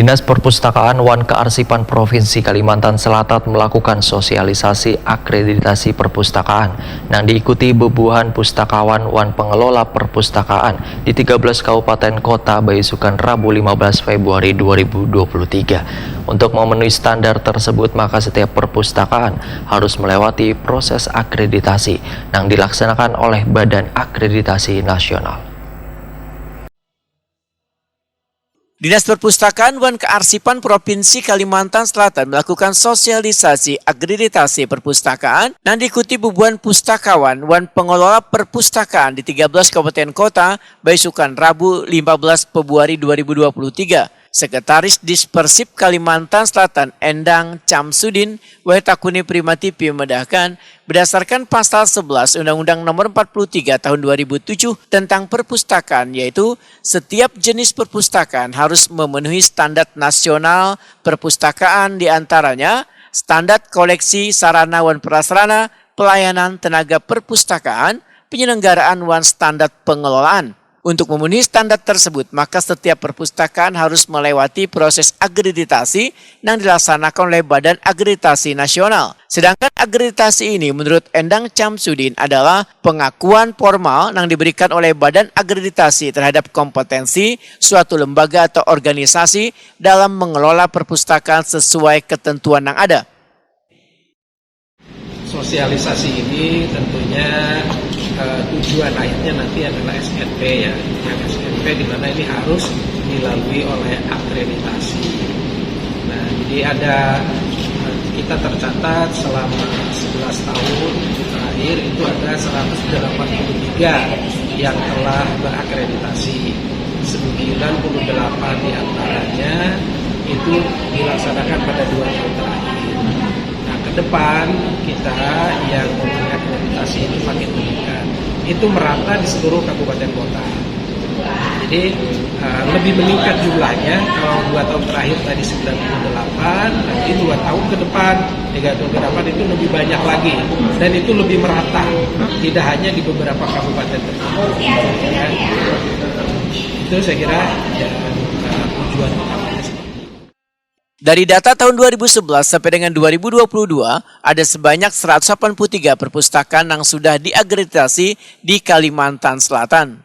Dinas Perpustakaan Wan Kearsipan Provinsi Kalimantan Selatan melakukan sosialisasi akreditasi perpustakaan yang diikuti bebuhan pustakawan Wan Pengelola Perpustakaan di 13 Kabupaten Kota Baisukan Rabu 15 Februari 2023. Untuk memenuhi standar tersebut, maka setiap perpustakaan harus melewati proses akreditasi yang dilaksanakan oleh Badan Akreditasi Nasional. Dinas Perpustakaan Wan Kearsipan Provinsi Kalimantan Selatan melakukan sosialisasi akreditasi perpustakaan yang diikuti bebuhan pustakawan Wan Pengelola Perpustakaan di 13 Kabupaten Kota Baisukan Rabu 15 Februari 2023. Sekretaris Dispersip Kalimantan Selatan Endang Camsudin Wahetakuni Prima TV memedahkan berdasarkan pasal 11 Undang-Undang Nomor 43 Tahun 2007 tentang perpustakaan, yaitu setiap jenis perpustakaan harus memenuhi standar nasional perpustakaan, diantaranya standar koleksi sarana wan prasarana, pelayanan tenaga perpustakaan, penyelenggaraan wan standar pengelolaan. Untuk memenuhi standar tersebut, maka setiap perpustakaan harus melewati proses akreditasi yang dilaksanakan oleh Badan Akreditasi Nasional. Sedangkan akreditasi ini menurut Endang Camsudin adalah pengakuan formal yang diberikan oleh Badan Akreditasi terhadap kompetensi suatu lembaga atau organisasi dalam mengelola perpustakaan sesuai ketentuan yang ada. Sosialisasi ini tentunya tujuan akhirnya nanti adalah SNP ya, yang SNP di mana ini harus dilalui oleh akreditasi. Nah, jadi kita tercatat selama 11 tahun terakhir itu ada 183 yang telah berakreditasi. 98 diantaranya itu dilaksanakan pada 2 tahun terakhir. Nah, ke depan kita yang mempunyai akreditasi itu makin meningkat. Itu merata di seluruh kabupaten kota. Jadi lebih meningkat jumlahnya. Kalau 2 tahun terakhir tadi 98, nanti 2 tahun ke depan, 3 tahun ke depan itu lebih banyak lagi. Dan itu lebih merata, tidak hanya di beberapa kabupaten tertentu. Ya. Itu saya kira ya, tujuan utamanya. Dari data tahun 2011 sampai dengan 2022, ada sebanyak 183 perpustakaan yang sudah diakreditasi di Kalimantan Selatan.